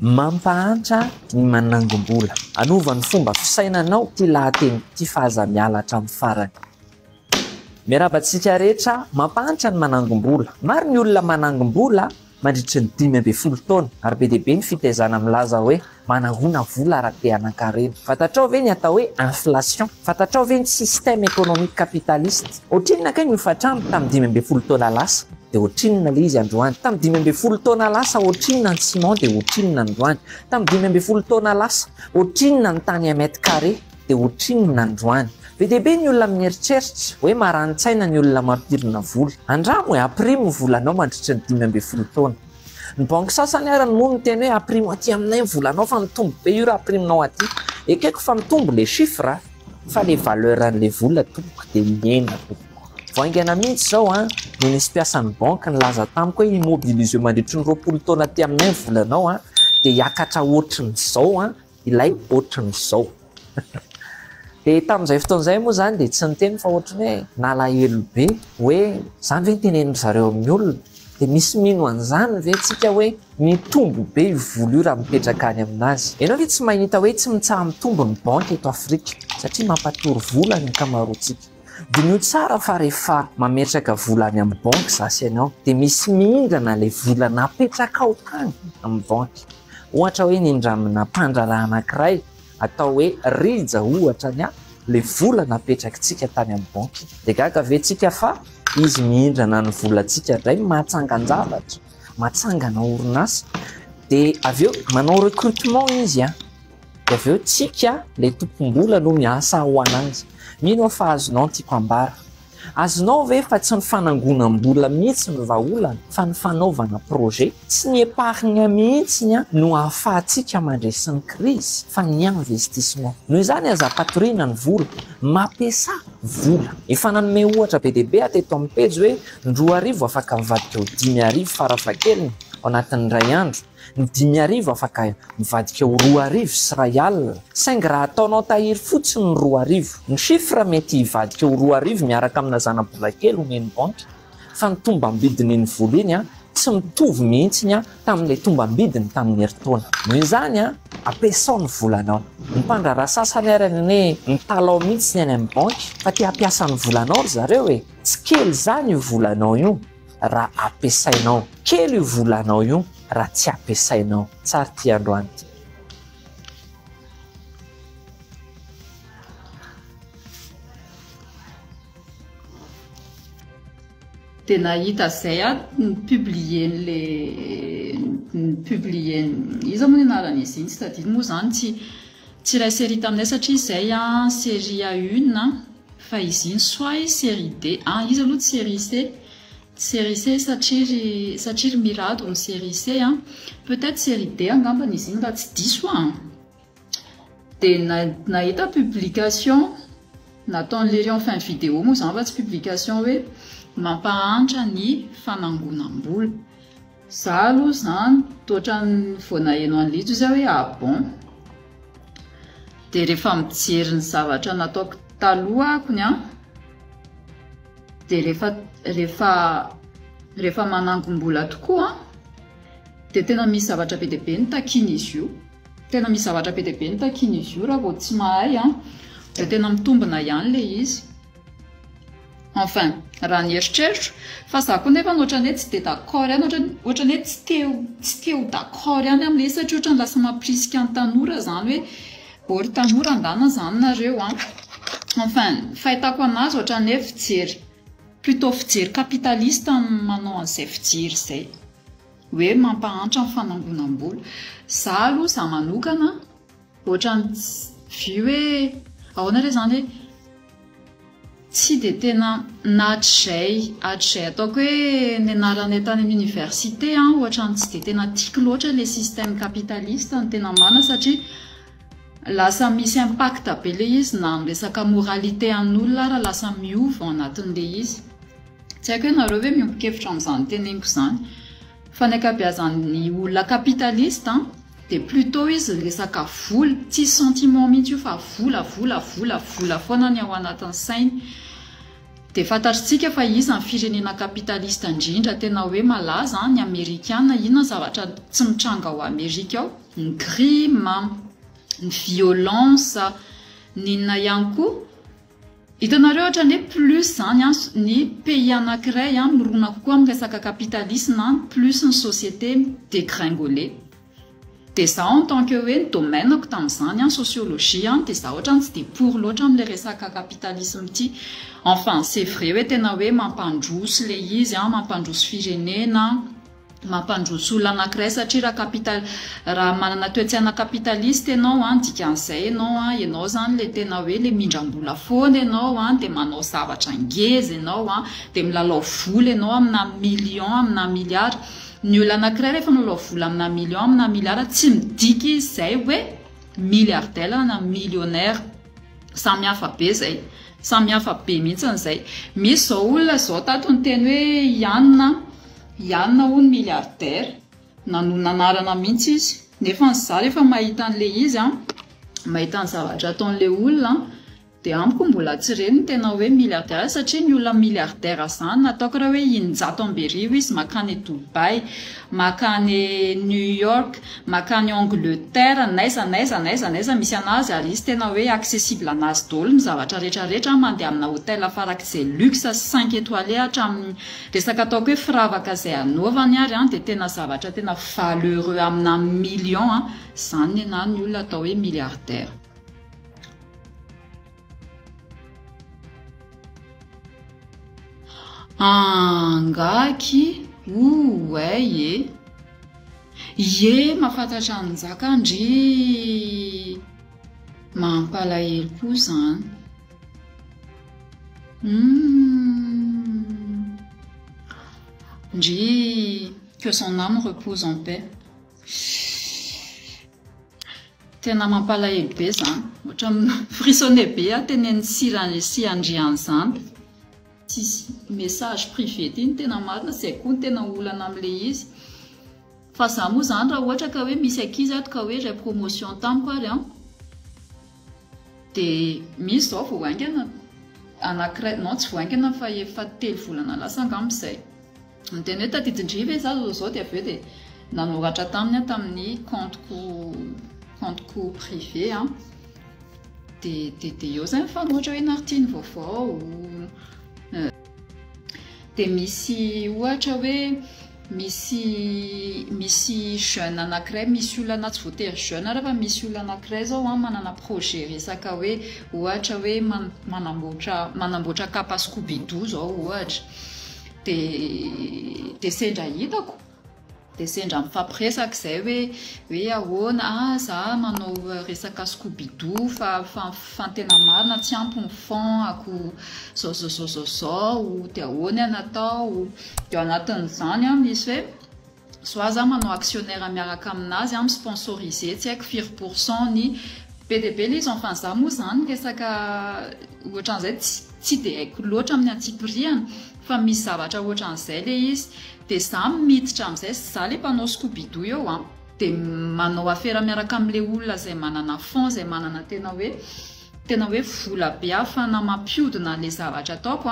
mampahantra ny manangom-bola. Anova ny fomba fisainanao ty lahateny ty fahaza-miala hatramin'ny farany. Miarabantsika rehetra mampahantra ny manangom-bola. Maro ny olona manangom-bola mandritry ny 5 taona ary be dia be ny fitaizana milaza hoe manangona vola raha-te hanan-karena. Fantatrao ve ny atao hoe inflation? Fantatrao ve ny système économique capitaliste? Ohatrinona kay ny hofatrano tamin'ny 15 taona lasa dia ohatrinona ilay izy androany. Tamin'ny 15 taona lasa ohatrinona ny ciment dia ohatrinona androany. Tamin'ny 15 taona lasa ohatrinona ny tany à mètre carré dia ohatrinona androany. Be dia be ny olona mieritreritra hoe marani-tsaina ny olona mampirina vola. Andramo hoe aprimo volanao mandritra ny 15 taona. Ny banky sasany ary ny mono teny hoe aprimo aty aminay volanao fa mitombo be io raha aprimonao aty. Ekeko fa mitombo le chiffre fa le valeur an'le vola tompoko dia miena tompoko. Vaingana mihitsy zao no nisy mpiasan'ny banky nilaza tamiko hoe immobiliser mandritry ny 20 taona aty aminay volanao dia hiakatra ohatrin'izao ilay ohatrin'izao. Dia tamin'izay fotoan'izay moa zany dia tsy niteny fa ohatrany hoe nalahelo be hoe zany ve tenenindry zareo amin'ny olona dia misy mino an'izany ve tsika hoe mitombo be io vola io raha mipetraka any aminazy. Ianao ve tsy mahita hoe tsy mitsaha mitombo ny banky eto Afrika satria mampatory vola ny ankamaroantsika. Dinio tsara fa rehefa mametraka vola any amin'ny banky zasy ianao dia misy mihindrana ilay vola napetraka ao tany amin'ny banky. Ohatra hoe nindramina mpandraraha anankiray atao hoe rija ohatra le vola napetrakitsika tany amin'ny banky. Dia gaga ve tsika fa izy mihindrana ny volantsika indray matsangan-javatra, matsangana orinasa dia avy eo manao recrutement izy dia avy eo tsika le tompom-bola no miasa ho anazy. Mino fa azonao tiako ambara. Azonao ve fa tsy ny fanangonam-bola mihitsy ny vahaolana fa ny fanaovana projet, tsy ny épargne mihitsy no ahafahantsika mandresy ny crise fa ny investissement. Noho izany aza-patoriana ny vola, mampiasa vola. Efa nanome ohatra be dia be ateto amin'ny pejy hoe ny 2,000 afaka mivadika ho 10,000 farafahakeliny ao anatin'ny ray andro. Ny 10,000 afaka mivadika ho 2,000 sy ray alina. Saingy raha ataonao tahiry fotsiny ny 2,000, ny chiffre mety hivadika ho 2,000 miaraka amina zana-bola kely omeny banky. Fa ny tombam-bidiny ny vola iny tsy mitovy mihitsy tamin'ilay tombam-bidiny tamin'ny herintaona. Noho izany ampiasao ny volanao. Ny mpandraraha sasany ary hoe mitalao mihitsy ny any amin'ny banky fa te hampiasa ny volanao zareo hoe tsy kely zany io volanao io raha ampiasainao, kely io volanao io raha tsy ampiasainao. Tsara ty androany ty. Dia nahita zay publier iza moa ny anaran'izy iny, tsy tadidiny moa zany tsy ilay série taminay satria izay série A1 fa izy iny soit série D. Izy aloha série C. Série C satria mirado ny série C peut-être série D angambany izy iny raha tsy diso dia nahita publication nataon'le en fin vidéo moa zany fa tsy publication hoe mampahantra ny fanangonam-bola. Za aloha zany toatra ny voanaheno an'ilito zay hoe bon. Dia rehefa mijery ny zavatra nataoko talohako dia rehefa manangom-bola tokoa dia tena misy zavatra be dia be nitakiny izy io. Tena misy zavatra be dia be nitakiny izy io raha vao tsy mahay dia tena mitombina ihany le izy. Enfin, raha ny eritreritro fa za koa nefa ohatrany hoe tsy dia d'accord ihany, ohatrany hoe tsy teo d'accord ihany amin'ilay satria ohatrany lasa mampirisika ny tanora zany hoe ory tanora andana zany nareo Enfin, fahitako anazy ohatrany hoe fijery plutôt fijery capitaliste manao an'izay fijery izay hoe mampahantra ny fanangonam-bola. Za aloha za manokana ohatrany vy hoe ahoana re zany hoe tsy dia tena hatrizay ataoko hoe nianarana tany amin'ny université ohatrany tsy dia tena tiako loatra le système capitaliste ny tena marina satria lasa misy impact be le izy na amin'ny resaka moralité an'olona raha lasa miova anatin'le izy. Tsy haiko hoe nareo hoe miombon-kevitra amin'izany teneniko izany fa ny ankabeazan'ny olona capitaliste dia plutôt izy resaka vola, tsy sentiment mihitsy io fa vola foana ny ao anatin'ny sainy. Dia fantatritsika fa izy ny firenena capitaliste indrindra tena hoe malaza ny Amerikana, inona zavatra tsy mitranga ao Amerika ao ny crime, ny violence, n'inona ihany koa. Hitanareo ohatra ny plus zany ny pays anankiray mirona kokoa amin'ny resaka capitalisme plus ny société dégringolée. Dia zaho en tant que hoe domaine-ko tamin'izany sociologie dia zaho ohatra tsy dia pour loatra amin'ilay resaka capitalisme ity. Enfin c'est vrai hoe tena hoe mampandroso le izy mampandroso firenena, mampandroso olona anankiray satria raha manana toe-tsaina capitaliste ianao dikan'izay ianao zany le tena hoe le mindram-bola foana ianao dia manao zavatra ngeza ianao dia milalao vola ianao amina million amina milliard. Ny olona anankiray rehefa milalao vola amina million amina milliard tsy midika izy zay hoe milliardaire na millionnaire. Samy hafa be zay, samy hafa be mihitsy zay. Misy zao olona zao tato ny teny hoe Yann hono milliardaire, nanarana mihitsy izy. Nefa za rehefa mahita an'le izy mahita ny zavatra ataon'le olona dia amiko mbola tsy reny tena hoe milliardaire satria ny olona milliardaire zany nataoko raha hoe injato amberivo izy makany Dubai, makany New York, makany Angleterre, naiza misy anazy ary izy tena hoe accessible anazy daholo ny zavatra rehetrarehetra mandeha amina hôtel farak'izay luxe 5 étoilé hatramin'ny resaka ataoko hoe firavaka izay anaovany ary dia tena zavatra tena valeureux amina million zany ny olona atao hoe milliardaire. Angaky ouais ye mahafantatra an'izaka ndry mampalahelo koa zany. Ndry que son âme repose en paix. Tena mampalahelo be zany, ohatra frissonné be tenen'ny si andriany zany. Message privé ity tena marina zay koa tena olana am'le izy. Fa za moa zany raha ohatra ka hoe misy ankizy ato ka hoe ray promotion tamiko ary dia misy zao voaingana anankiray non tsy voaingana fa efa 3 volana lasa angambizay. Miteny hoe tadidin-driva za zao dia aveo dia nanoratra tamin'ny compte-ko privé dia eo zany fa ohatra hoe nartiny vaovao. Dia misy ohatra hoe misy jeune anankiray, misy olona tsy voatery jeune ary fa misy olona anankiray zao manana projet resaka hoe ohatra hoe manamboatra kapa Scooby-Doo zao ohatra. Dia sendra hitako dia sendra mifampiresaka izay hoe ahoana za manao resaka Scooby-Doo fa tena marina tsy ampy ny fond zao dia ahoana natao. Dia anatin'izany misy hoe soit za manao actionnaire miaraka aminazy sponsorisé tsy haiko 5% ny PDB le izy. Enfin za moa zany resaka ohatran'izay tsy dia haiko loatra amin'ny antsipiriana fa misy zavatra ohatran'izay le izy. Dia za miditra amin'izay za le mpanao Scooby-Doo eo dia manao affaire miaraka amin'le olona izay manana fond, izay manana tena hoe vola be ahafahana mampihodina le zavatra ataoko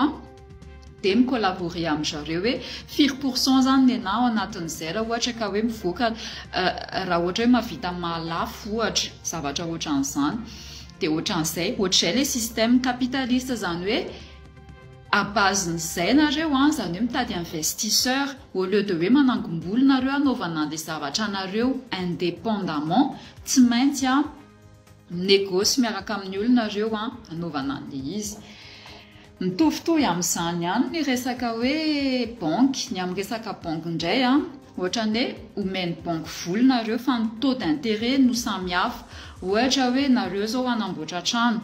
dia mikolaborer amin'zareo hoe 5% zany ny anao anatin'izay raha ohatra ka hoe mivoaka raha ohatra hoe mahavita mahalafo ohatra zavatra ohatran'izany. Dia ohatran'izay ohatr'izay le système capitaliste zany hoe à base n'izay nareo zany hoe mitady investisseur au lieu de hoe manangom-bola nareo anaovana an'ilay zavatra nareo indépendamment tsy maintsy négoce miaraka amin'ny olona nareo anaovana an'ilay izy. Mitovitovy amin'izany ihany ny resaka hoe banque, ny amin'ny resaka banque indray ohatran'ny hoe omeny banque vola nareo fa ny taux d'intérêt no samy hafa. Ohatra hoe nareo zao anamboatra trano,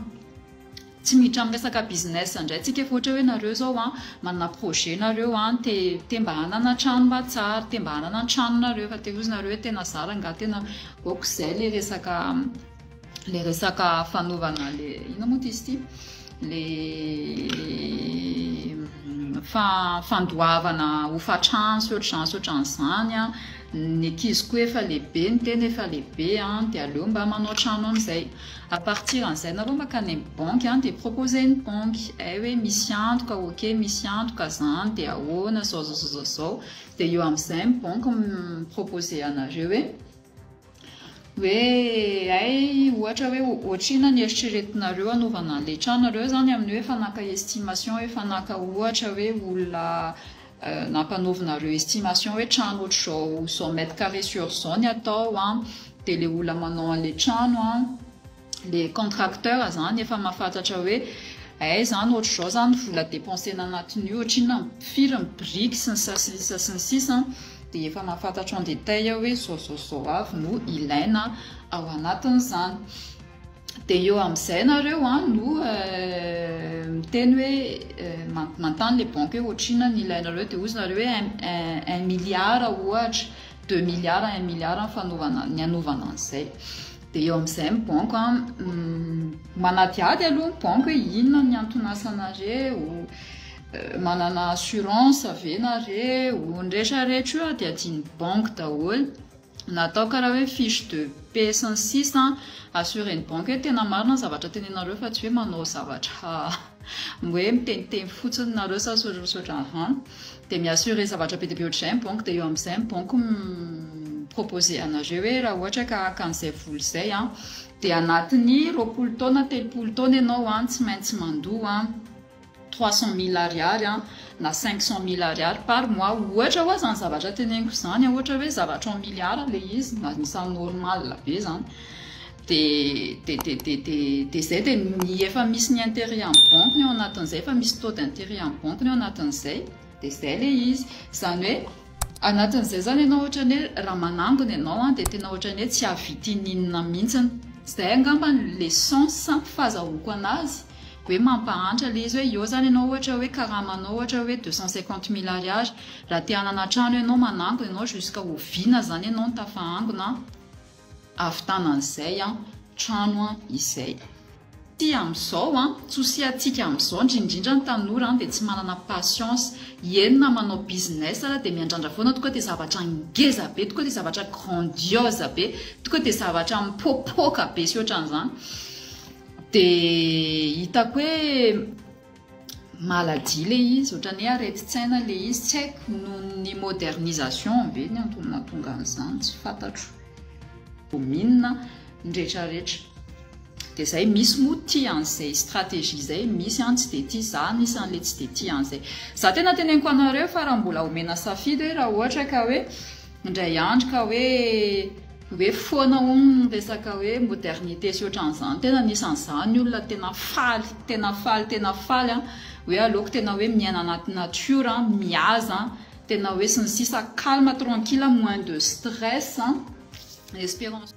tsy miditra amin'ny resaka business indray tsika fa ohatra hoe nareo zao manana projet nareo te mba hanana trano mba tsara, te mba hanana trano nareo fa te ozy nareo hoe tena zara nga tena aoko izay le resaka fanaovana le ina moa izy ity le fandoavana hofatrano sy ohatran'izany ny ankizy koa efa lehibe ny tena efa lehibe dia aleo mba manao trano amin'izay. À partir an'izay nareo makany amin'ny banque dia proposer ny banque hoe misy antoka ok misy antoka zany dia ahoana zao dia eo amin'izay ny banque miproposer anareo hoe hoe ay ohatra hoe ohatrina ny eritreretinareo anaovana an'ilay tranonareo zany amin'ny hoe fanaka estimation hoe fanaka ohatra hoe olona nampanaovinareo estimation hoe trano ohatr'izao 100 mètres carrés sur 100 ny atao an, dia le olona manao an'ilay trano an, le contracteur zany efa mahafantatra hoe ay zany ohatr'izao zany vola dépensena anatin'io ohatrina firy ny briques sy ny sisa dia efa mahafantatra en détail hoe zao avy no ilaina ao anatin'izany. Dia eo amin'izay nareo no miteny hoe mantany le banque hoe ohatrina ny ilainareo dia ozonareo hoe 1 milliard ohatra 2 milliards 1 milliard ny anaovana an'izay. Dia eo amin'izay ny banque manadiady aloha ny banque hoe inona ny antonasanareo, manana assurance avenareo nrehetrarehetra io dia adian'ny banque daholo natao karaha hoe fiche de paie sy ny sisa assuren'ny banque hoe tena marina ny zavatra tenenareo fa tsy hoe manao zavatra hoe miteniteny fotsiny nareo sa sotrasotra an'izany. Dia miassure zavatra be dia be ohatr'izay ny banque. Dia eo amin'izay ny banque proposé anareo hoe raha ohatra ka an'izay vola izay dia anatin'ny 20 taona 30 taona ianao tsy maintsy mandoa 300 000 ariary na 500 000 ariary par mois. Ohatra hoe zany zavatra teneniko zany ohatra hoe zavatra 1 milliard le izy na nisany normal be zany dia zay dia efa misy ny intérêt amin'ny banque ao anatin'izay, efa misy taux d'intérêt amin'ny banque ao anatin'izay. Dia zay le izy zany hoe anatin'izay zany ianao ohatra ny hoe raha manangona ianao dia tena ohatra ny hoe tsy avitin'inona mihitsiny. Zay angamba le sens fahazahoako anazy hoe mampahantra le izy hoe eo zany ianao ohatra hoe karamanao ohatra hoe 250 000 ariary raha te hanana trano ianao manangona ianao jusqu'à oviana zany ianao tafahangona ahavitana an'izay trano izay. Ty amin'izao tsosi atsika amin'izao indrindra ny tanora dia tsy manana patience enina manao business dia miandrandra foana tonga dia zavatra ngeza be, tonga dia zavatra grandiose be, tonga dia zavatra mipopoka be sy ohatran'izany. Dia hitako hoe maladi le izy ohatrany hoe areti-tsaina le izy, tsy haiko noho ny modernisation be ny antonona tonga an'izany tsy fantatro minina ndrehetrarehetra. Dia zay misy moa tia an'izay stratégie zay, misy tsy dia tia zany, misy an'le tsy dia tia an'izay. Za tena teneniko anareo fa raha mbola omena safidy hoe raha ohatra ka hoe indray andro ka hoe foana resaka hoe modernité sy ohatran'izany, tena nisan'izany olona tena faly hoe aleoko tena hoe miaina anaty nature mihaza tena hoe sy ny sisa calme tranquille moins de stress espérance.